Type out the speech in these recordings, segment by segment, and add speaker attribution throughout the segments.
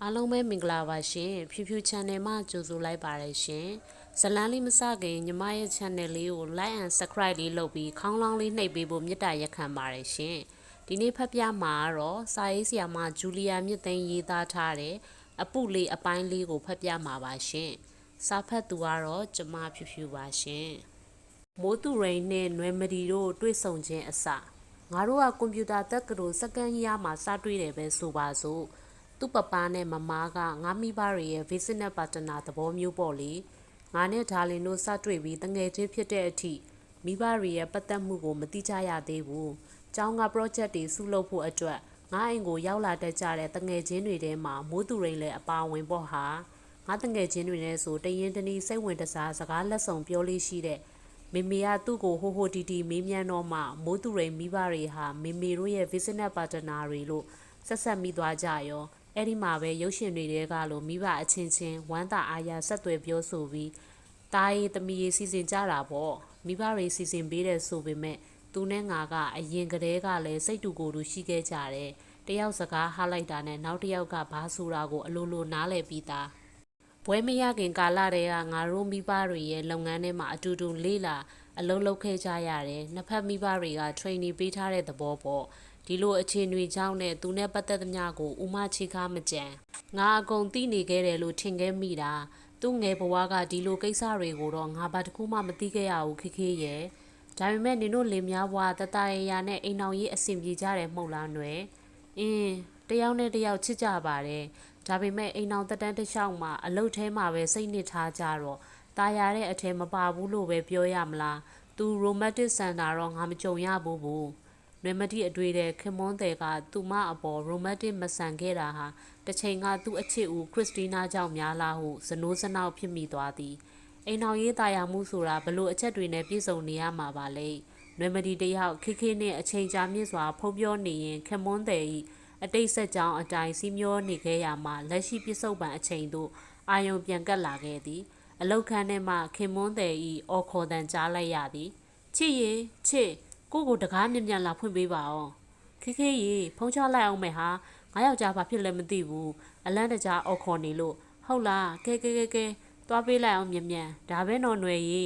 Speaker 1: အားလုံးပဲမင်္ဂလာပါရှင်ဖြူဖြူ channel မှာကြိုဆိုလိုက်ပါရရှင်ဇလန်းလေးမစခင်ညီမရဲ့ channel လေးကို like and subscribe လေးလုပ်ပြီးခေါင်းလောင်းလေးနှိပ်ပေးဖို့မေတ္တာရက်ခံပါရရှင်ဒီနေ့ဖတ်ပြမှာတော့စာရေးဆရာမဂျူလီယာမြင့်သိန်းရေးသားထားတဲ့အပုလေးအပိုင်းလေးကိုဖတ်ပြမှာပါရှင်စာဖတ်သူကတော့ကျမဖြူဖြူပါရှင်မိုးသူရိန်နဲ့နွယ်မဒီတို့တွေ့ဆုံခြင်းအစငါတို့ကကွန်ပျူတာတက္ကသိုလ်စက္ကန့်ကြီးမှာစတွေ့တယ်ပဲဆိုပါစို့သူ့ပပနဲ့မမားကငါမိဘတွေရဲ့ business partner သဘောမျိုးပေါ့လေငါနဲ့ဒါလင်တို့စတွေ့ပြီးတငယ်ချင်းဖြစ်တဲ့အထိမိဘတွေရဲ့ပတ်သက်မှုကိုမသိကြရသေးဘူးကျောင်းက project တွေစုလုပ်ဖို့အတွက်ငါအိမ်ကိုရောက်လာတတ်ကြတဲ့တငယ်ချင်းတွေထဲမှာမိုးသူရိန်လည်းအပါဝင်ပေါ့ဟာငါတငယ်ချင်းတွေနဲ့ဆိုတရင်တနည်းစိတ်ဝင်တစားစကားလက်ဆောင်ပြောလေးရှိတဲ့မေမေကသူ့ကိုဟိုဟိုတီတီမေးမြန်းတော့မှမိုးသူရိန်မိဘတွေဟာမေမေတို့ရဲ့ business partner တွေလို့ဆက်ဆက်မိသွားကြရောအဲ့ဒီမှာပဲရုပ်ရှင်တွေကလို့မိဘအချင်းချင်းဝမ်းသာအားရဆက်သွယ်ပြောဆိုပြီးတားရီသမီးရေးစီစဉ်ကြတာပေါ့မိဘတွေစီစဉ်ပေးတယ်ဆိုပေမဲ့သူနဲ့ငါကအရင်ကတည်းကလည်းစိတ်တူကိုယ်တူရှိခဲ့ကြတယ်တယောက်စကားဟားလိုက်တာနဲ့နောက်တစ်ယောက်ကဘာဆိုတာကိုအလိုလိုနားလည်ပြီးသားဘွဲမရခင်ကာလတည်းကငါတို့မိဘတွေရဲ့လုပ်ငန်းထဲမှာအတူတူလေးလာအလုပ်လုပ်ခဲ့ကြရတယ်နှစ်ဖက်မိဘတွေက training ပေးထားတဲ့သဘောပေါ့ဒီလိုအခြေအနေကြောင့်နဲ့သူနဲ့ပတ်သက်သမျှကိုဦးမချီကားမကြံငါအကုန်သိနေခဲ့တယ်လို့ထင်ခဲ့မိတာသူ့ငယ်ဘဝကဒီလိုကိစ္စတွေကိုတော့ငါဘာတခုမှမသိခဲ့ရဘူးခေခေရဲ့ဒါပေမဲ့နင်တို့လင်များဘဝတတရရနဲ့အိမ်အောင်ရေးအဆင်ပြေကြတယ်မဟုတ်လားနွယ်တယောက်နဲ့တယောက်ချစ်ကြပါတယ်ဒါပေမဲ့အိမ်အောင်တက်တန်းတစ်လျှောက်မှာအလုတ်ထဲမှာပဲစိတ်နစ်ထားကြတော့ตายရတဲ့အထဲမပါဘူးလို့ပဲပြောရမလားသူ romantic center တော့ငါမကြုံရဘူးနွေမတိအတွေ့တဲ့ခင်မွန်းတယ်ကသူမအပေါ် romantic မဆန်ခဲ့တာဟာတစ်ချိန်ကသူ့အချစ်ဦးခရစ်စတီးနားကြောင့်များလားဟုဇနိုးစနောက်ဖြစ်မိသွားသည်အိမ်အောင်ရေးတာယာမှုဆိုတာဘလို့အချက်တွေနဲ့ပြည့်စုံနေရမှာပါလေနွေမတိတယောက်ခိခိနဲ့အချိန်ကြာမြင့်စွာဖုံးပြောနေရင်ခင်မွန်းတယ်ဤအတိတ်ဆက်ကြောင်းအတိုင်းစီးမျောနေခဲ့ရမှာလက်ရှိပြစ္ဆုတ်ပံအချိန်သို့အာယုံပြန်ကပ်လာခဲ့သည်အလောက်ခန်းထဲမှခင်မွန်းတယ်ဤအော်ခေါ်တန်ကြားလိုက်ရသည်ချစ်ရေချစ်ကိုတကားမြင်မြန်လာဖွင့်ပေးပါအောင်ခေခေရေဖုံးချလိုက်အောင်မယ်ဟာငါယောက်ျားဘာဖြစ်လဲမသိဘူးအလန့်တကြားအော်ခေါ်နေလို့ဟုတ်လားကဲသွားပေးလိုက်အောင်မြင်မြန်ဒါပဲနော်ຫນွယ်ရေ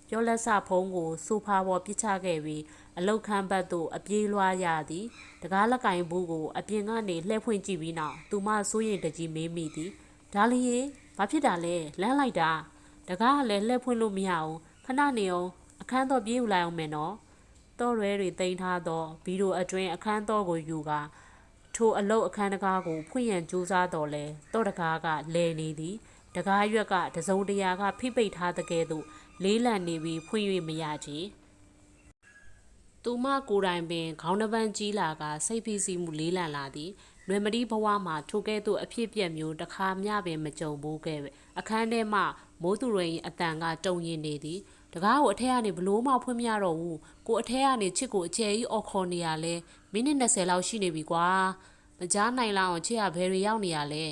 Speaker 1: ပြောလက်စဖုံးကိုဆိုဖာပေါ်ပြစ်ချခဲ့ပြီးအလုတ်ခမ်းဘက်သို့အပြေးလွှားရသည်တကားလက်ကင်ဘူးကိုအပြင်ကနေလှည့်ဖွင့်ကြည့်ပြီးနောက်သူမစိုးရင်တကြီးမေးမိသည်ဒါလီရေဘာဖြစ်တာလဲလမ်းလိုက်တာတကားကလည်းလှည့်ဖွင့်လို့မရဘူးခဏနေအောင်အခန်းတော့ပြေးယူလိုက်အောင်မယ်နော်တော့ရဲတွေတင်ထားသောဗီဒီယိုအတွင်းအခန်းတော်ကိုယူကာထိုအလုတ်အခန်းတကားကိုဖွင့်ရန်ကြိုးစားတော်လဲတော့တကားကလဲနေသည်တကားရွက်ကတစုံတရာကဖိပိတ်ထားတဲ့ကဲ့သို့လေးလံနေပြီးဖွင့်၍မရချေသူမကိုယ်တိုင်ပင်ခေါင်းနှပန်းကြီးလာကစိတ်ဖိစီးမှုလေးလံလာသည်နွယ်မတီးဘဝမှာထိုကဲ့သို့အဖြစ်ပြက်မျိုးတစ်ခါမျှပင်မကြုံဘူးခဲ့ပဲအခန်းထဲမှမိုးသူရိန်အတန်ကတုံရင်နေသည်တကားကိုအထက်ကနေဘလို့မှဖွင့်မရတော့ဘူးကိုအထက်ကနေချစ်ကိုအကျယ်ကြီးအော်ခေါ်နေရလဲမိနစ်20လောက်ရှိနေပြီကွာမကြားနိုင်လောက်အောင်ချစ်ရဘယ်တွေရောက်နေရလဲ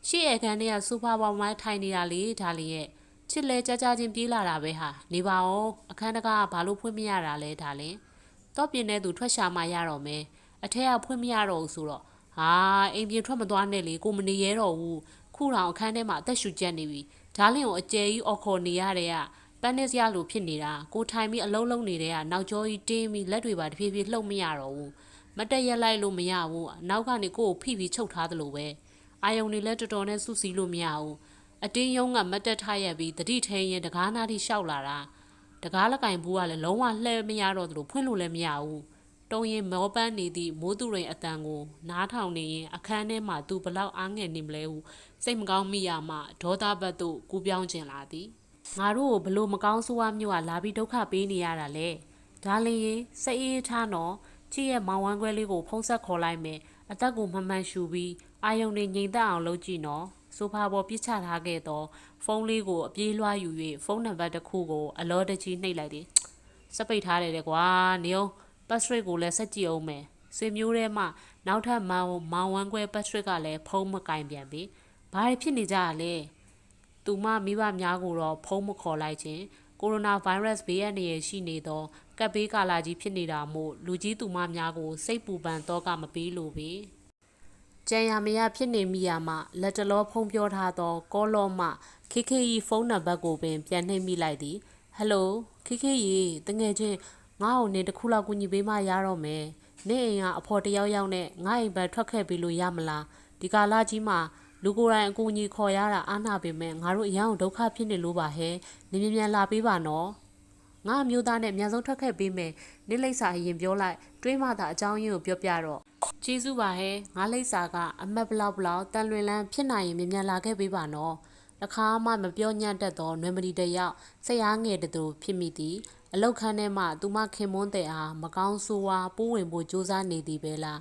Speaker 1: ရှေ့အခန်းထဲကဆိုဖာပေါ်မှာထိုင်နေတာလေဒါလီရဲ့ချစ်လဲကြကြချင်းပြေးလာတာပဲဟာနေပါအောင်အခန်းတကားကဘာလို့ဖွင့်မရတာလဲဒါလင်တော့ပြင်းတဲ့သူထွက်ရှာမှရတော့မယ်အထက်ကဖွင့်မရတော့ဘူးဆိုတော့ဟာအိမ်ပြင်ထွက်မသွားနဲ့လေကိုမနေရတော့ဘူးခုတောင်အခန်းထဲမှာအသက်ရှူကျက်နေပြီဒါလင်ကိုအကျယ်ကြီးအော်ခေါ်နေရတဲ့ကပန်းနေစရာလိုဖြစ်နေတာကိုထိုင်ပြီးအလုံးလုံးနေတဲ့ကနောက်ကျောကြီးတင်းပြီးလက်တွေပါတဖြည်းဖြည်းလှုပ်မရတော့ဘူးမတက်ရက်လိုက်လို့မရဘူးနောက်ကနေကိုကိုဖိပြီးချုပ်ထားသလိုပဲအာယုံတွေလည်းတော်တော်နဲ့စုစည်းလို့မရဘူးအတင်းယုံကမတက်ထရက်ပြီးတတိထင်းရင်တကားနာထိရှောက်လာတာတကားလက်ကင်ဘူးကလည်းလုံးဝလှဲမရတော့သလိုဖွင့်လို့လည်းမရဘူးတုံရင်မောပန်းနေသည့်မိုးသူရိန်အတန်ကိုနားထောင်နေရင်အခန်းထဲမှာသူဘလောက်အားငယ်နေမလဲဟုစိတ်မကောင်းမိရမှဒေါသဘက်သို့ကူးပြောင်းကျင်လာသည်ငါတို့ကိုဘလို့မကောင်းဆိုးဝါးမျိုးကလာပြီးဒုက္ခပေးနေရတာလေဒါလင်ရင်စိတ်အေးထားတော့ချစ်ရဲ့မောင်ဝမ်းခွဲလေးကိုဖုံးဆက်ခေါ်လိုက်မယ်အသက်ကိုမှန်မှန်ရှူပြီးအာယုံတွေငြိမ်သက်အောင်လုပ်ကြည့်နော်ဆိုဖာပေါ်ပြစ်ချထားခဲ့သောဖုန်းလေးကိုအပြေးလွှားယူ၍ဖုန်းနံပါတ်တစ်ခုကိုအလောတကြီးနှိပ်လိုက်သည်စပိတ်ထားတယ်တဲ့ကွာနေအောင်ပတ်စရစ်ကိုလည်းဆက်ကြည့်အောင်မယ်ဆွေမျိုးထဲမှာနောက်ထပ်မောင်ဝမ်းခွဲပတ်စရစ်ကလည်းဖုံးမကင်ပြန်ပြီဘာတွေဖြစ်နေကြလဲသူမမိဘများကိုတော့ဖုံးမခေါ်လိုက်ခြင်းကိုရိုနာဗိုင်းရပ်စ်ဘေးအန္တရာယ်ရှိနေသောကပ်ဘေးကာလကြီးဖြစ်နေတာမို့လူကြီးသူမများကိုစိတ်ပူပန်တော့ကမပေးလို့ပဲ ကြံရမရဖြစ်နေမိရမှလက်တလောဖုံးပြောထားသောကောလောမှခေခေဤဖုန်းနံပါတ်ကိုပင်ပြန်နှိပ်မိလိုက်သည်ဟယ်လိုခေခေရီတငယ်ချင်းငါ့ကိုနေတစ်ခုလောက်ကူညီပေးမှရတော့မယ်နေအိမ်ကအဖော်တယောက်ယောက်နဲ့ငါ့အိမ်ဘက်ထွက်ခဲ့ပြီးလို့ရမလားဒီကာလကြီးမှာလူကိုယ်တိုင်အကူအညီခေါ်ရတာအားနာပေမဲ့ငါတို့အယောင်ဒုက္ခဖြစ်နေလို့ပါဟဲ့နေမြ мян လာပေးပါနော်ငါအမျိုးသားနဲ့အများဆုံးထွက်ခဲ့ပေးမယ်နေလိပ်စာအရင်ပြောလိုက်တွေးမှသာအကြောင်းရင်းကိုပြောပြတော့ကျေးဇူးပါဟဲ့ငါလိပ်စာကအမတ်ဘလောက်တန်လွင်လန်းဖြစ်နိုင်ရင်မြ мян လာခဲ့ပေးပါနော်တခါမှမပြောညံ့တတ်သောနွယ်မဒီတယောက်စိတ်အားငယ်တူဖြစ်မိသည်အလောက်ခန်းထဲမှသူမခင်မွန်းတဲ့အားမကောင်းဆိုးဝါပိုးဝင်ဖို့ကြိုးစားနေသည်ပဲလား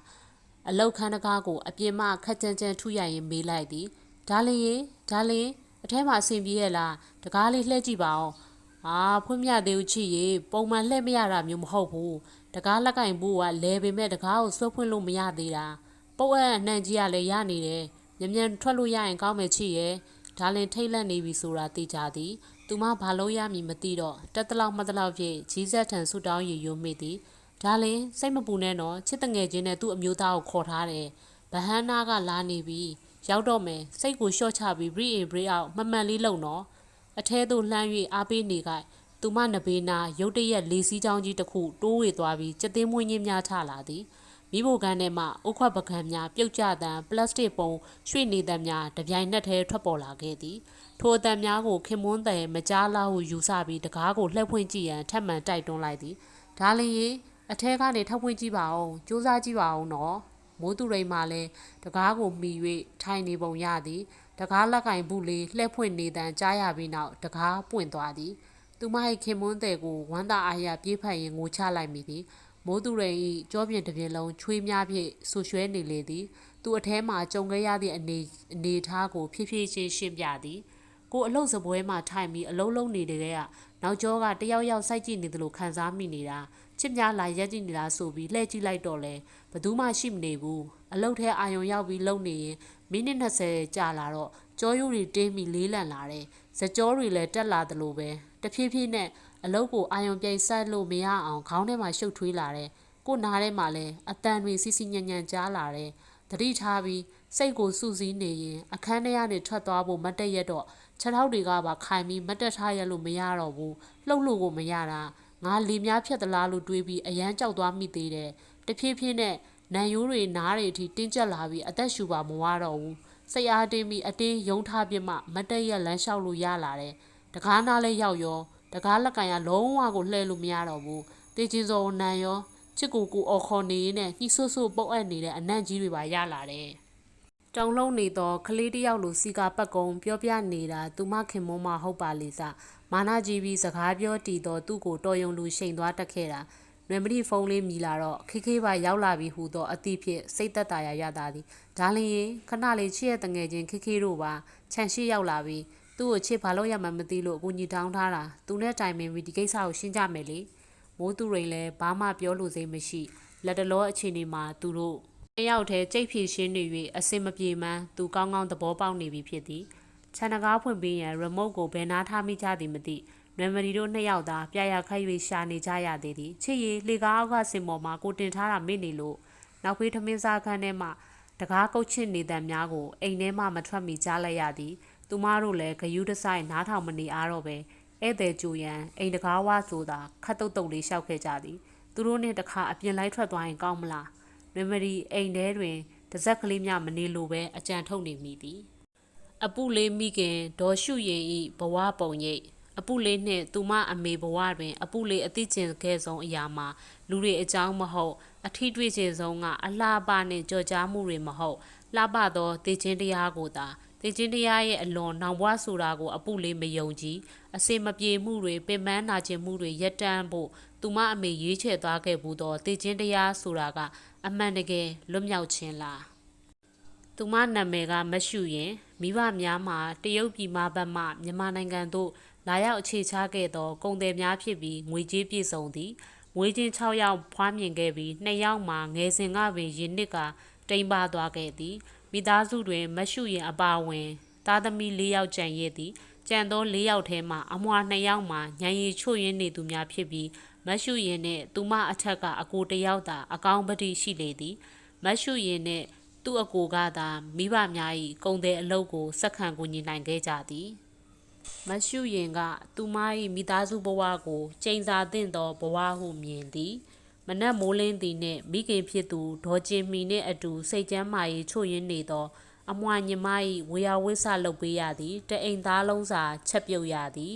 Speaker 1: အလောက်ခန်းတကားကိုအပြင်မှခက်ကြမ်းကြမ်းထုရရင်မေးလိုက်သည်ဒါလင်းအထဲမှာအဆင်ပြေရဲ့လားတကားလေးလှည့်ကြည့်ပါအောင်ဖွင့်မြသေးဦးချစ်ရေပုံမှန်လှည့်မရတာမျိုးမဟုတ်ဘူးတကားလက်ကင်ဘူးကလဲပေမဲ့တကားကိုဆွဲဖွင့်လို့မရသေးတာပုတ်အနှံ့ကြီးကလည်းရနေတယ်မြ мян ထွက်လို့ရရင်ကောင်းမယ်ချစ်ရဲ့ဒါလင်ထိတ်လန့်နေပြီဆိုတာသိကြသည်သူမဘာလို့ရမည်မသိတော့တက်တလောက်မတလောက်ဖြင့်ကြီးဆက်ထန်ဆူတောင်းရည်ရွမိသည်ဒါလင်စိတ်မပူနဲ့တော့ချစ်တငယ်ချင်းနဲ့သူ့အမျိုးသားကိုခေါ်ထားတယ်ဗဟန်းနာကလာနေပြီရောက်တော့မယ်စိတ်ကိုလျှော့ချပြီး breathe in breathe out မှန်လေးလုံတော့အထဲသို့လှမ်း၍အားပေးနေကသူမနဘေးနာရုတ်တရက်လေစီးချောင်းကြီးတစ်ခုတိုးဝေသွားပြီးကြက်သိမ်းမွေးကြီးများထလာသည်မိဖို့ကန်းထဲမှဥခွက်ပကံများပြုတ်ကျတမ်းပလတ်စတစ်ပုံရွှေ့နေတမ်းများတပြိုင်နက်တည်းထွက်ပေါ်လာခဲ့သည်ထိုအတမ်းများကိုခင်မွန်းတယ်မကြားလားဟုယူဆပြီးတကားကိုလှည့်ဖွင့်ကြည့်ရန်ထပ်မံတိုက်တွန်းလိုက်သည်ဒါလျင်အထဲကနေထောက်ဖွင့်ကြည့်ပါဦးစူးစမ်းကြည့်ပါဦးနော်မိုးသူရိန်မှလည်းတကားကိုမှီ၍ထိုင်နေပုံရသည်တကားလက်ကင်ဘူးလေးလှည့်ဖွင့်နေတမ်းကြားရပြီးနောက်တကားပွင့်သွားသည်သူမ၏ခင်မွန်းတဲ့ကိုဝမ်းသာအားရပြေးဖက်ရင်ငိုချလိုက်မိသည်မိုးသူရိန်၏ကြောပြင်တစ်ပြင်းလုံးချွေးများဖြင့်ဆူရွှဲနေလေသည်သူအထဲမှကြုံခဲ့ရသည့်အနေထားကိုဖြည်းဖြည်းချင်းရှင်းပြသည်ကိုအလုတ်စပွဲမှထိုင်ပြီးအလုံးလုံးနေတဲ့ကနောက်ကျောကတယောက်ယောက်စိုက်ကြည့်နေသလိုခံစားမိနေတာချစ်များလာရက်ကြည့်နေတာဆိုပြီးလှည့်ကြည့်လိုက်တော့လဲဘသူမှရှိမနေဘူးအလုတ်ထဲအာယုံရောက်ပြီးလုံနေရင်မိနစ်20ကြာလာတော့ကြောရိုးတွေတင်းပြီးလေးလံလာတယ်ဇကြောတွေလည်းတက်လာသလိုပဲတဖြည်းဖြည်းနဲ့အလုတ်ကိုအာယုံပြိုင်ဆက်လို့မရအောင်ခေါင်းထဲမှာရှုပ်ထွေးလာတယ်ကိုနားထဲမှာလည်းအတန်တွေစီစီညံ့ညံ့ကြားလာတယ်တတိထားပြီးစိတ်ကိုစူးစီးနေရင်အခန်းထဲကနေထွက်သွားဖို့မတ်တက်ရက်တော့ခြေထောက်တွေကပါခိုင်ပြီးမတ်တက်ထားရလို့မရတော့ဘူးလှုပ်လို့ကိုမရတာငါလေများဖြတ်သလားလို့တွေးပြီးအရန်ကြောက်သွားမိသေးတယ်တဖြည်းဖြည်းနဲ့နံရိုးတွေနားတွေအထိတင်းကျပ်လာပြီးအသက်ရှူပါမဝတော့ဘူးစိတ်အားတင်းပြီးအတင်းယုံထားပြမှမတ်တက်ရက်လမ်းလျှောက်လို့ရလာတယ်တကားနားလဲရောက်ရောတကားလက်ကင်ကလုံးဝကိုလှဲလို့မရတော့ဘူးတေချင်းစောနံရောချစ်ကိုအော်ခေါ်နေရင်းနဲ့ညှိဆွဆွပုတ်အပ်နေတဲ့အနံ့ကြီးတွေပါရလာတယ်တောင်လုံးနေသောကလေးတယောက်လိုစီကာပတ်ကုံပြောပြနေတာသူမခင်မုံမဟုတ်ပါလေစားမာနာကြီးပြီးစကားပြောတည်သောသူ့ကိုတော်ယုံလူရှိန်သွားတက်ခဲ့တာနွေမတိဖုန်းလေးမြည်လာတော့ခေခေပါရောက်လာပြီးဟူသောအသည့်ဖြင့်စိတ်သက်သာရတာသည်ဒါလျင်ခဏလေးချစ်ရဲ့တငယ်ချင်းခေခေတို့ပါခြံရှိရောက်လာပြီးသူ့ကိုချစ်ဘာလို့ရမှမသိလို့အကူကြီးတောင်းထားတာသူနဲ့တိုင်ပင်ပြီးဒီကိစ္စကိုရှင်းကြမယ်လေမိုးသူရိန်လည်းဘာမှပြောလို့စိမရှိလက်တလောအခြေအနေမှာသူတို့တယောက်တည်းကြိတ်ဖြည့်ရှင်းနေ၍အစင်မပြေမှန်းသူကောင်းကောင်းသဘောပေါက်နေပြီဖြစ်သည်ခြံတကားဖွင့်ပေးရန်ရီမို့ကိုဘယ်နာထားမိကြသည်မသိနွယ်မရီတို့နှစ်ယောက်သာပြရခတ်၍ရှာနေကြရသေးသည်ချစ်ရီလေကားအောက်ကစင်ပေါ်မှာကိုတင်ထားတာမေ့နေလို့နောက်ဖေးထမင်းစားခန်းထဲမှတကားကုတ်ချစ်နေတဲ့များကိုအိမ်ထဲမှမထွက်မီကြားလိုက်ရသည်သူမတို့လည်းဂယုတဆိုင်နားထောင်မနေအားတော့ပဲဧည့်သည်ကြိုရန်အိမ်တကားဝဆိုတာခတ်တုတ်တုတ်လေးလျှောက်ခဲ့ကြသည်သူတို့နဲ့တခါအပြင်လိုက်ထွက်သွားရင်ကောင်းမလားနွေမရီအိမ်ထဲတွင်တစက်ကလေးများမနေလိုပဲအကြံထုတ်နေမိသည်အပုလေးမိခင်ဒေါ်ရှုရင်ဤဘဝပုံရိပ်အပုလေးနှင့်သူမအမေဘဝတွင်အပုလေးအသိကျင်ခဲ့ဆုံးအရာမှာလူတွေအကြောင်းမဟုတ်အထီးတွေ့ခြင်းဆုံးကအလှပနှင့်ကြော်ကြားမှုတွေမဟုတ်လှပသောသိချင်းတရားကိုသာသိချင်းတရားရဲ့အလွန်နောင်ဘွားဆိုတာကိုအပုလေးမယုံကြည်အစင်မပြေမှုတွေပင်ပန်းနာကျင်မှုတွေရပ်တန့်ဖို့သူမအမေရွေးချယ်သွားခဲ့ဘူးသောသိချင်းတရားဆိုတာကအမှန်တကယ်လွတ်မြောက်ခြင်းလားသူမနာမည်ကမရှုရင်မိဘများမှာတရုတ်ပြည်မဘက်မှမြန်မာနိုင်ငံသို့လာရောက်အခြေချခဲ့သောကုန်သည်များဖြစ်ပြီးငွေကြေးပြည့်စုံသည်မွေးချင်း6ယောက်ဖွားမြင်ခဲ့ပြီး2ယောက်မှာငယ်စဉ်ကပင်ရင်းနစ်ကတိမ်ပါသွားခဲ့သည်မိသားစုတွင်မရှုရင်အပါဝင်သားသမီး4ယောက်ကျန်ရည်သည်ကျန်သော4ယောက်ထဲမှအမွှာ2ယောက်မှာညံရီချွတ်ရင်းနေသူများဖြစ်ပြီးမရှုရင်နှင့်သူမအထက်ကအကို1ယောက်သာအကောင်းပတိရှိလေသည်မရှုရင်နှင့် သူ့အကိုကသာမိဘများ၏ကုန်တဲ့အလုပ်ကိုစက္ကန့်ကူညီနိုင်ခဲ့ကြသည်မရှုရင်ကသူမ၏မိသားစုဘဝကိုကျိန်စာသင့်သောဘဝဟုမြင်သည်မနက်မိုးလင်းသည်နှင့်မိခင်ဖြစ်သူဒေါ်ကျင်မီနှင့်အတူစိတ်ကျမ်းမာရေးချို့ယွင်းနေသောအမွှာညီမ၏ဝေယဝိဆလုပ်ပေးရသည်တအိမ်သားလုံးစာချက်ပြုတ်ရသည်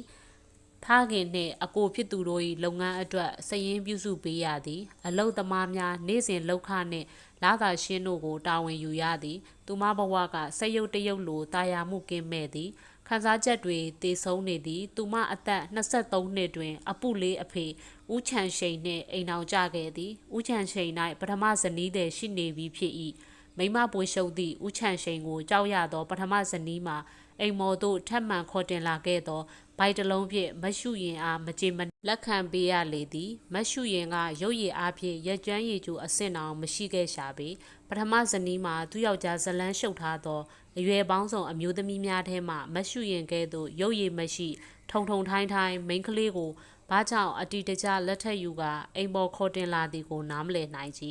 Speaker 1: ဖခင်နှင့်အကိုဖြစ်သူတို့၏လုပ်ငန်းအတွက်စည်ရင်းပြုစုပေးရသည်အလုပ်သမားများနေ့စဉ်လောက်ခနှင့်လာသာရှင်းတို့ကိုတာဝန်ယူရသည်သူမဘဝကဆက်ရုပ်တရုပ်လိုတာယာမှုကင်းမဲ့သည်ခံစားချက်တွေတည်ဆုံးနေသည်သူမအသက်23နှစ်တွင်အပုလေးအဖေဦးချန်ရှိန်နှင့်အိမ်အောင်ကြခဲ့သည်ဦးချန်ရှိန်၌ပထမဇနီးသည်ရှိနေပြီဖြစ်၏မိမပွေရှုပ်သည့်ဦးချန်ရှိန်ကိုကြောက်ရသောပထမဇနီးမှာအိမ်မော်သို့ထပ်မံခေါ်တင်လာခဲ့သောဘိုက်တလုံးဖြင့်မရှုရင်အားမကြေမလက်ခံပေးရလေသည်မရှုရင်ကရုပ်ရည်အားဖြင့်ရက်ကျွမ်းရည်ကျိုးအဆင့်တောင်မရှိခဲ့ရှာပေပထမဇနီးမှာသူယောက်ျားဇလန်းရှုပ်ထားသောအရွယ်ပေါင်းစုံအမျိုးသမီးများထဲမှမရှုရင်ကဲ့သို့ရုပ်ရည်မရှိထုံထုံထိုင်းထိုင်းမိန်းကလေးကိုဘာကြောင့်အတီတကျလက်ထက်ယူကအိမ်ပေါ်ခေါ်တင်လာသည်ကိုနားမလည်နိုင်ကြ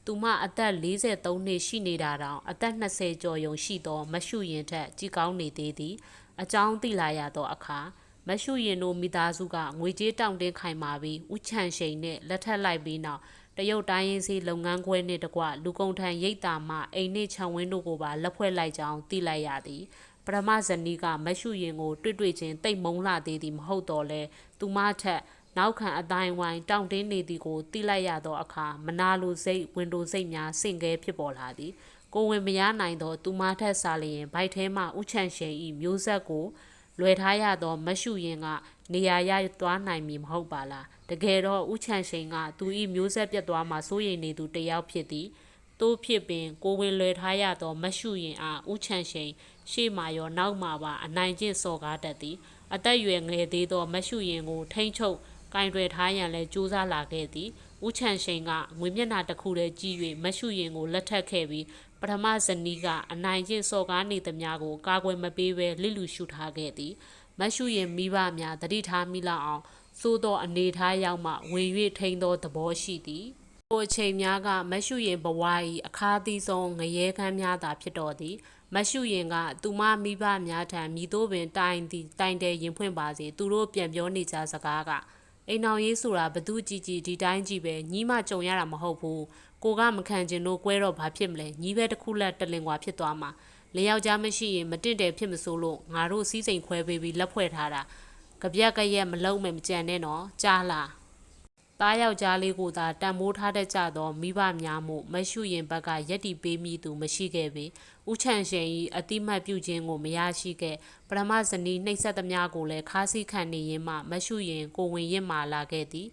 Speaker 1: သူမအသက်43နှစ်ရှိနေတာတောင်အသက်20ကျော်ယုံရှိသောမရှုရင်ထက်ကြီးကောင်းနေသေးသည်အကြောင်းသိလာရသောအခါမရှုရင်တို့မိသားစုကငွေကြေးတောင်းတင်းခိုင်မာပြီးဥချန်ရှိန်နဲ့လက်ထက်လိုက်ပြီးနောက်တရုတ်တိုင်းရင်းစီလုပ်ငန်းခွဲနှင့်တကွလူကုန်ထံရိတ်တာမှအိမ်နှင့်ခြံဝင်းတို့ကိုပါလက်ဖွဲ့လိုက်ကြောင်းသိလိုက်ရသည်ပထမဇနီးကမရှုရင်ကိုတွေ့ချင်းတိတ်မုံလာသေးသည်မဟုတ်တော့လဲသူမထက်နောက်ခံအတိုင်းဝိုင်းတောင့်တင်းနေသည်ကိုသိလိုက်ရသောအခါမနာလိုစိတ်ဝင်တိုစိတ်များဆင့်ကဲဖြစ်ပေါ်လာသည်ကိုဝင်မရနိုင်သောသူမထက်စားလျင်ဘိုက်ထဲမှဥချန်ရှိန်၏မျိုးဆက်ကိုလွယ်ထားရသောမရှုရင်ကနေရာရသွားနိုင်မည်မဟုတ်ပါလားတကယ်တော့ဥချန်ရှိန်ကသူ၏မျိုးဆက်ပြတ်သွားမှစိုးရိမ်နေသူတယောက်ဖြစ်သည်သို့ဖြစ်ပင်ကိုဝင်လွယ်ထားရသောမရှုရင်အားဥချန်ရှိန်ရှေ့မှရောနောက်မှပါအနိုင်ကျင့်စော်ကားတတ်သည်အသက်ရွယ်ငယ်သေးသောမရှုရင်ကိုထိမ့်ချုပ်ကင်တွယ်ထားရန်လဲကြိုးစားလာခဲ့သည်ဥချန်ရှိန်ကငွေမျက်နှာတစ်ခုတည်းကြည့်၍မရှုရင်ကိုလက်ထပ်ခဲ့ပြီးပထမဇနီးကအနိုင်ကျင့်စော်ကားနေသမျှကိုကာကွယ်မပေးဘဲလစ်လူရှုထားခဲ့သည်မရှုရင်မိဘများတတိထားမိလောက်အောင်စိုးသောအနေထားရောက်မှဝင်၍ထိန်သောသဘောရှိသည်ကိုအချိန်များကမရှုရင်ဘဝ၏အခါသီးဆုံးငရဲခမ်းများသာဖြစ်တော်သည်မရှုရင်ကသူမမိဘများထံမိတို့ပင်တိုင်တယ်ရင်ဖွင့်ပါစေသူတို့ပြန်ပြောနေကြစကားကအိမ်အောင်ရေးဆိုတာဘသူကြည်ဒီတိုင်းကြည့်ပဲညီမကြုံရတာမဟုတ်ဘူးကိုကမခံကျင်လို့ကွဲတော့ဘာဖြစ်မလဲညီပဲတစ်ခုလက်တလင်ကွာဖြစ်သွားမှာလင်ယောက်ျားမရှိရင်မတင့်တယ်ဖြစ်မစိုးလို့ငါတို့စီးစိမ်ခွဲပေးပြီးလက်ဖွဲ့ထားတာကြပြက်ကရက်မလုံးမယ်မကြံနဲ့နော်ကြားလားသားယောက်ျားလေးကိုသာတန်မိုးထားတတ်ကြသောမိဘများမှုမရှုရင်ဘက်ကရက်တီပေးမိသူမရှိခဲ့ပေဥချန်ရှင်၏အတိမတ်ပြုခြင်းကိုမရရှိခဲ့ပထမဇနီးနှိပ်စက်သမျှကိုလည်းခါးစည်းခံနေရင်မှမရှုရင်ကိုဝင်ရစ်မာလာခဲ့သည်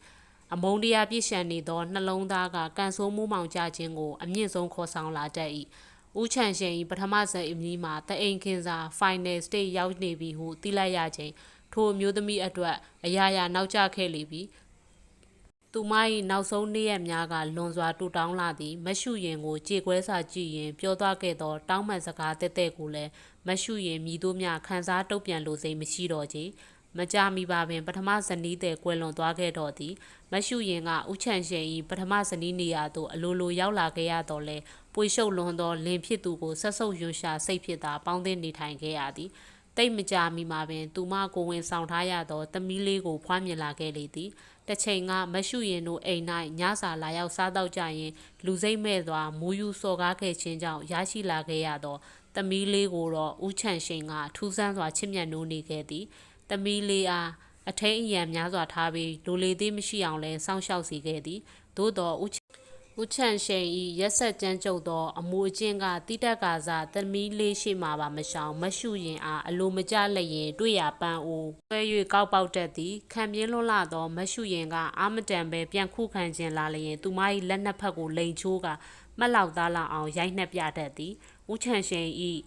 Speaker 1: အမုန်းတရားပြည့်ရှံနေသောနှလုံးသားကကန်ဆိုးမှုမောင်ကြခြင်းကိုအမြင့်ဆုံးခေါ်ဆောင်လာတတ်၏ဦးချန်ရှင်၏ပထမဇနီးမှာတအိမ်ခင်စာ Final Stage ရောက်နေပြီဟုသိလိုက်ရခြင်းထိုအမျိုးသမီးအတွက်အရာရာနောက်ကျခဲ့လေပြီသူမ၏နောက်ဆုံးနေ့ရက်များကလွန်စွာတူတောင်းလာသည်မရှုရင်ကိုကြေကွဲစာကြည့်ရင်ပြောသွားခဲ့သောတောင်းပန်စကားတဲ့တဲ့ကိုလည်းမရှုရင်မိတို့များခန်းစားတုတ်ပြန်လိုစိမ့်မရှိတော့ကြမကြမီပါပင်ပထမဇနီးတဲ့ကွယ်လွန်သွားခဲ့တော့သည်မရှုရင်ကဥချန်ရှင်၏ပထမဇနီးနေရာသို့အလိုလိုရောက်လာခဲ့ရတော့လဲပွေရှုပ်လွန်သောလင်ဖြစ်သူကိုဆက်ဆုပ်ယွန်းရှာစိတ်ဖြစ်သာပေါင်းသင်းနေထိုင်ခဲ့ရသည်တိတ်မကြမီမှာပင်သူမကိုဝင်ဆောင်ထားရသောသမီးလေးကိုဖွားမြင်လာခဲ့လေသည်တစ်ချိန်ကမရှုရင်တို့အိမ်၌ညစာလာရောက်စားတော့ကြရင်လူစိတ်မဲ့စွာမူးယူစော်ကားခဲ့ခြင်းကြောင့်ရရှိလာခဲ့ရသောသမီးလေးကိုတော့ဦးချန်ရှင်ကထူးဆန်းစွာချစ်မြတ်နိုးနေခဲ့သည်သမီးလေးအားအထိန်အယံများစွာထားပြီးလူလေသေးမရှိအောင်လဲစောင့်ရှောက်စီခဲ့သည်သို့တော့ဦးချန်ရှင်၏ရက်ဆက်ကြမ်းကြုတ်သောအမူအကျင့်ကတိတက်ကာစားသမီးလေးရှိမှပါမရှောင်မရှုရင်အားအလိုမကျလျင်တွေ့ရပန်းအိုဆွဲ၍ကောက်ပေါက်တတ်သည်ခံပြင်းလွန်းလာသောမရှုရင်ကအာမတန်ပဲပြန်ခုခံခြင်းလာလျင်သူမ၏လက်နှစ်ဖက်ကိုလိန်ချိုးကမှတ်လောက်သားလောက်အောင်ရိုက်နှက်ပြတတ်သည်ဦးချန်ရှင်၏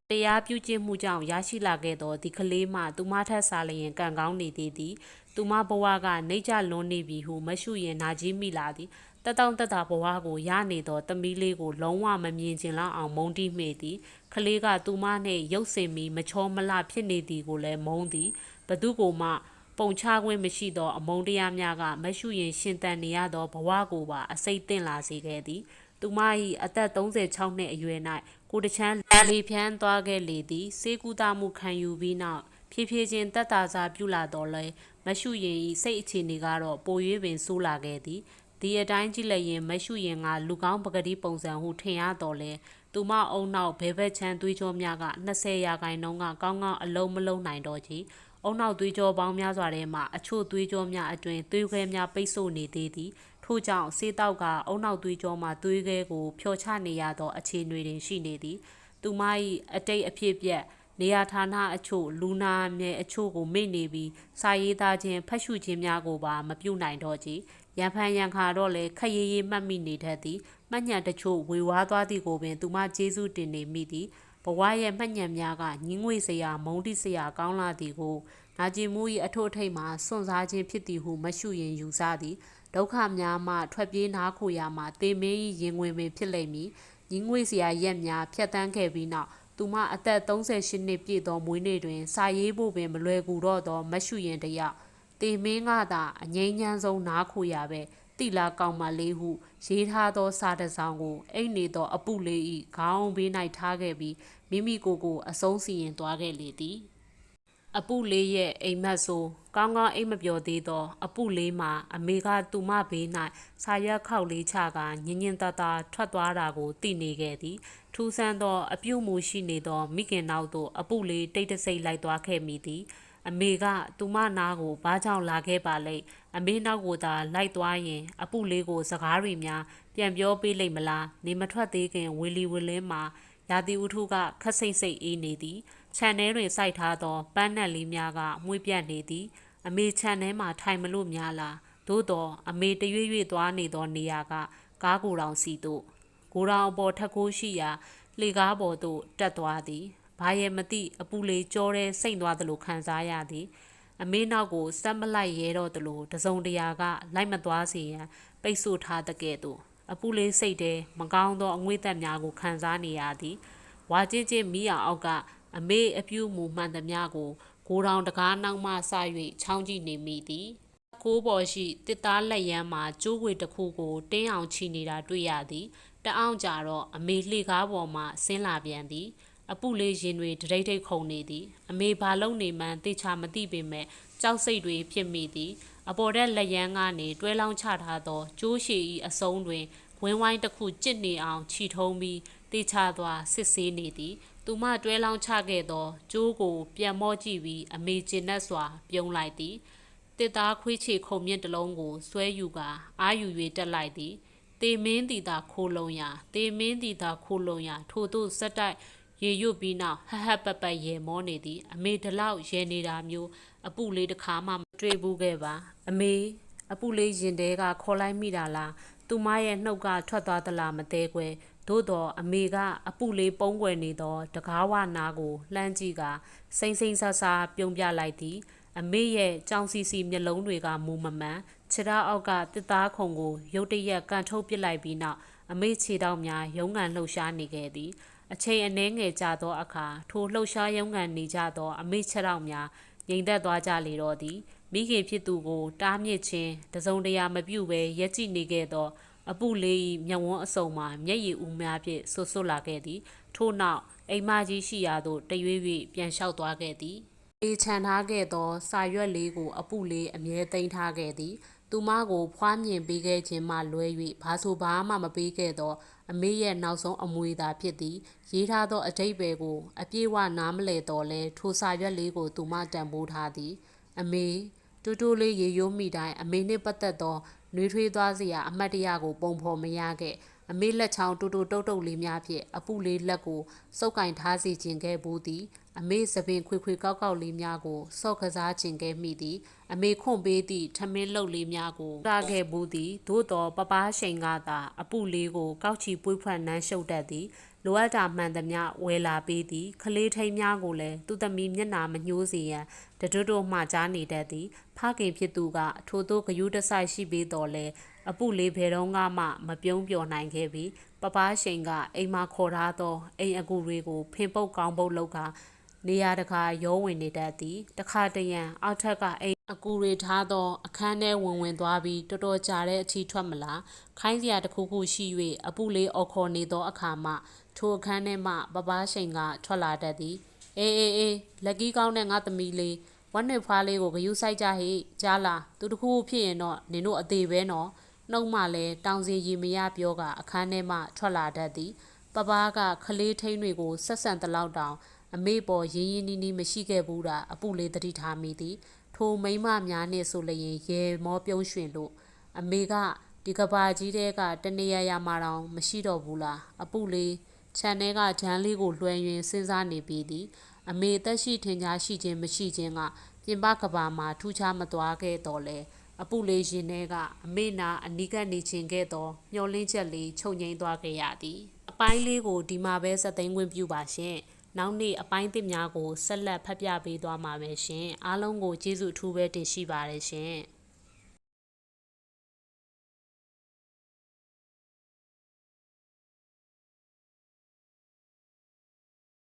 Speaker 1: တရားပြုကျင့်မှုကြောင့်ရရှိလာခဲ့သောဒီကလေးမှသူမထက်စားလျင်ကံကောင်းနေသေးသည်သူမဘဝကနှိမ့်ချလွန်နေပြီဟုမရှုရင်နာကြီးမိလာသည်တက်တောင့်တက်တာဘဝကိုရနေသောသမီးလေးကိုလုံးဝမမြင်ကျင်လောက်အောင်မုန်းတိမိသည်ကလေးကသူမနှင့်ရုပ်စင်ပြီးမချောမလဖြစ်နေသည်ကိုလည်းမုန်းသည်ဘသူကိုမှပုံချခွင့်မရှိသောအမုန်းတရားများကမရှုရင်ရှင်သန်နေရသောဘဝကိုပါအစိတ်သင့်လာစေခဲ့သည် သူမ၏အသက်36နှစ်အရွယ်၌ကိုတချမ်းလေဖြန်းသွားခဲ့လေသည်စေကူတာမှုခံယူပြီးနောက်ဖြည်းဖြည်းချင်းတက်တာစားပြုလာတော့လဲမရှုရင်၏စိတ်အခြေအနေကတော့ပို၍ပင်ဆိုးလာခဲ့သည်ဒီအတိုင်းကြည့်လိုက်ရင်မရှုရင်ကလူကောင်းပကတိပုံစံဟုထင်ရတော့လဲသူမအုံနောက်ဘဲဘက်ချမ်းသွေးကြောများက20ရာခိုင်နှုန်းကကောင်းကောင်းအလုံးမလုံးနိုင်တော့ကြီးအုံနောက်သွေးကြောပေါင်းများစွာထဲမှအချို့သွေးကြောများအတွင်သွေးခဲများပိတ်ဆို့နေသေးသည်ထို့ကြောင့်ဆေးတောက်ကအုံနောက်သွေးကြောမှသွေးခဲကိုဖျော်ချနေရသောအခြေအနေတွင်ရှိနေသည်သူမ၏အတိတ်အဖြစ်ပြက်နေရာဌာနအချို့လူနာမြေအချို့ကိုမေ့နေပြီးစာရေးသားခြင်းဖတ်ရှုခြင်းများကိုပါမပြုနိုင်တော့ကြရန်ဖန်ရန်ခါတော့လေခက်ရေးရေးမှတ်မိနေတတ်သည်မှတ်ညံတချို့ဝေဝါးသွားသည်ကိုပင်သူမကျေးဇူးတင်နေမိသည်ဘဝရဲ့မှတ်ညံများကညင်းငွေစရာမုန်းတိစရာကောင်းလာသည်ကိုနာကျင်မှု၏အထို့အထိပ်မှစွန့်စားခြင်းဖြစ်သည်ဟုမရှုရင်ယူဆသည်ဒုက္ခများမှထွက်ပြေးနားခိုရာမှတေမင်း၏ရင်ဝင်ပင်ဖြစ်လိမ့်မည်ညင်းငွေစရာရက်များဖြတ်တန်းခဲ့ပြီးနောက်သူမအသက်38နှစ်ပြည့်သောမွေးနေ့တွင်စာရေးဖို့ပင်မလွယ်ကူတော့သောမရှုရင်တယောက်တေမင်းကသာအငိမ့်ညမ်းဆုံးနားခိုရပဲတိလာကောင်မလေးဟုရေးထားသောစာတစ်စောင်ကိုအိတ်နေသောအပုလေး၏ခေါင်းဘေး၌ထားခဲ့ပြီးမိမိကိုအဆုံးစီရင်သွားခဲ့လေသည်အပုလေးရဲ့အိမ်မက်ဆိုကောင်းကောင်းအိမ်မပြောသေးသောအပုလေးမှာအမေကသူမဘေး၌စာရွက်ခေါက်လေးချကညင်ညင်တတထွက်သွားတာကိုသိနေခဲ့သည်ထူးဆန်းသောအပြုတ်မှုရှိနေသောမိခင်နောက်သို့အပုလေးတိတ်တဆိတ်လိုက်သွားခဲ့မိသည်အမေကသူမနာကိုဘာကြောင့်လာခဲ့ပါလိမ့်အမေနောက်ကိုသာလိုက်သွားရင်အပုလေးကိုစကားတွေများပြန်ပြောပေးလိမ့်မလားနေမထွက်သေးခင်ဝီလီဝလင်းမှာရာသီဥတုကခက်စိမ့်စိမ့်အေးနေသည်ခြံထဲတွင်စိုက်ထားသောပန်းနက်လေးများကမှုပြတ်နေသည်အမေခြံထဲမှာထိုင်မလို့များလားသို့တော်အမေတရွေ့ရွေ့သွားနေသောနေရာကကားကိုယ်တော်စီသို့ကိုယ်တော်အပေါ်ထက်ကိုးရှိရာလှေကားပေါ်သို့တက်သွားသည်ဘာရဲ့မသိအပူလေးကြောတဲ့စိမ့်သွားသလိုခံစားရသည်အမေနောက်ကိုစက်မလိုက်ရဲတော့သလိုတစုံတရာကလိုက်မသွားစေရန်ပိတ်ဆို့ထားတဲ့ကဲ့သို့အပူလေးစိတ်ထဲမကောင်းသောအငွေ့သက်များကိုခံစားနေရသည်ဝါကျင်းချင်းမိအောင်အောက်ကအမေအပြုမူမှန်သမျှကိုဂိုးတောင်တကားနောက်မှစ၍ချောင်းကြည့်နေမိသည်ကိုးပေါ်ရှိတစ်သားလက်ရမ်းမှာကျိုးဝေတစ်ခုကိုတင်းအောင်ချီနေတာတွေ့ရသည်တအောင်ကြတော့အမေလှေကားပေါ်မှဆင်းလာပြန်သည်အပုလေးရင်တွေဒရိတ်ဒိတ်ခုန်နေသည်အမေဘာလုံးနေမှန်းသိချမသိပေမဲ့ကြောက်စိတ်တွေဖြစ်မိသည်အပေါ်တဲ့လက်ရမ်းကနေတွဲလောင်းချထားသောကျိုးရှည်၏အစုံတွင်ဝင်းဝိုင်းတစ်ခုကျစ်နေအောင်ခြိထုံးပြီးသိချသွားစစ်ဆေးနေသည်သူမတွဲလောင်းချခဲ့သောကျိုးကိုပြန်မော့ကြည့်ပြီးအမေကျင်နှက်စွာပြုံးလိုက်သည်တစ်သားခွေးချေခုံမြင့်တစ်လုံးကိုဆွဲယူကာအာယူ၍တက်လိုက်သည်တေမင်းတီသာခိုးလုံးရာတေမင်းတီသာခိုးလုံးရာထို့သို့စက်တိုက်ရေရွတ်ပြီးနောက်ဟဟပပရေမောနေသည်အမေဒီလောက်ရေနေတာမျိုးအပုလေးတစ်ခါမှမတွေ့ဘူးခဲ့ပါအမေအပုလေးရင်တဲကခေါ်လိုက်မိတာလားသူမရဲ့နှုတ်ကထွက်သွားသလားမသေးကွယ်သို့တော်အမေကအပုလေးပုံးကွယ်နေသောတကားဝနာကိုလှမ်းကြည့်ကစိမ့်စိမ့်ဆာဆာပြုံးပြလိုက်သည်အမေရဲ့ကြောင်စီစီမျက်လုံးတွေကမူမမှန်ခြေထောက်အောက်ကတစ်သားခုံကိုရုတ်တရက်ကန်ထုတ်ပစ်လိုက်ပြီးနောက်အမေခြေထောက်များရုံးကန်လှုပ်ရှားနေခဲ့သည်အချိန်အနည်းငယ်ကြာသောအခါထိုလှုပ်ရှားရုံးကန်နေကြသောအမေခြေထောက်များငြိမ်သက်သွားကြလေတော့သည်မိခင်ဖြစ်သူကိုတားမြစ်ခြင်းတစုံတရာမပြုဘဲရက်ကြည့်နေခဲ့သောအပုလေး၏မျက်ဝန်းအစုံမှာမျက်ရည်ဦးများဖြင့်ဆွတ်လာခဲ့သည်ထို့နောက်အိမ်မကြီးရှိရာသို့တရွေ့ရွေ့ပြန်လျှောက်သွားခဲ့သည်အေးချန်ထားခဲ့သောစာရွက်လေးကိုအပုလေးအမြဲသိမ်းထားခဲ့သည်သူမကိုဖွားမြင်ပေးခဲ့ခြင်းမှလွဲ၍ဘာဆိုဘာမှမပေးခဲ့သောအမေရဲ့နောက်ဆုံးအမွေသာဖြစ်သည်ရေးထားသောအဓိပ္ပာယ်ကိုအပြည့်အဝနားမလည်တော့လဲထိုစာရွက်လေးကိုသူမတန်ဖိုးထားသည်အမေတူတူလေးရေရိုးမိတိုင်းအမေနှင့်ပတ်သက်သောနှွေးထွေးသွားစရာအမှတ်တရကိုပုံဖော်မရခဲ့အမေလက်ချောင်းတူတူတုတ်တုတ်လေးများဖြင့်အပုလေးလက်ကိုစုပ်ကင်ထားစီခြင်းခဲ့ဘူးသည်အမေသပင်ခွေခွေကောက်ကောက်လေးများကိုစော့ကစားခြင်းခဲ့မိသည်အမေခွန့်ပေးသည့်ထမင်းလုတ်လေးများကိုစားခဲ့ဘူးသည်သို့တော်ပပားရှိန်ကသာအပုလေးကိုကောက်ချီပွေးဖွက်နှမ်းရှုပ်တတ်သည်လိုအပ်တာမှန်သမျှဝယ်လာပေးသည်ခလေးထိန်များကိုလည်းသူသမီးမျက်နာမညှိုးစေရန်တတို့မှကြားနေတတ်သည်ဖခင်ဖြစ်သူကထိုသို့ဂယုတဆိုင်ရှိပေးတော်လဲအပုလေးဘယ်တော့မှမပြုံးပျော်နိုင်ခဲ့ပြီပပားရှိန်ကအိမ်မှာခေါ်ထားသောအိမ်အကူတွေကိုဖင်ပုတ်ကောင်းပုတ်လောက်က နေရာတကာရောဝင်နေတတ်သည်တခါတရံအောက်ထက်ကအိမ်အကူတွေထားသောအခန်းထဲဝင်သွားပြီးတော်တော်ကြာတဲ့အထိထွက်မလာခိုင်းစရာတစ်ခုခုရှိ၍အပူလေးအော်ခေါ်နေသောအခါမှထိုအခန်းထဲမှပပားရှိန်ကထွက်လာတတ်သည်အေးလက်ကြီးကောင်းတဲ့ငါသမီးလေးဝက်နှစ်ဖွားလေးကိုဂယုစိုက်ကြဟိကြားလားသူတစ်ခုဖြစ်ရင်တော့နင်တို့အသေးပဲနော်နှုတ်မှလည်းတောင်စီရီမရပြောကအခန်းထဲမှထွက်လာတတ်သည်ပပားကခလေးထိန်တွေကိုဆက်ဆံတလောက်တောင်အမေပေါ်ရင်းနီးမရှိခဲ့ဘူးတာအပူလေးတတိထားမိသည်ထိုမိမများနဲ့ဆိုလျင်ရေမောပြုံးရွှင်လို့အမေကဒီကဘာကြီးတဲကတနေရမှာတောင်မရှိတော့ဘူးလားအပူလေးခြံထဲကဂျမ်းလေးကိုလွှဲရင်းစဉ်းစားနေပြီသည်အမေသက်ရှိထင်ရှားရှိခြင်းမရှိခြင်းကပြင်ပကဘာမှာထူးခြားမသွားခဲ့တော့လေအပူလေးရင်ထဲကအမေနာအနီးကနေခြင်းခဲ့တော့မျောလင်းချက်လေးချုပ်ငိမ့်သွားခဲ့ရသည်အပိုင်းလေးကိုဒီမှာပဲစက်သိမ်းခွင့်ပြုပါရှင်နောက်နေ့အပိုင်းသစ်များကိုဆက်လက်ဖတ်ပြပေးသွားမှာပဲရှင်အားလုံးကိုကျေးဇူးအထူးပဲတင်ရှိပါတယ်ရှင်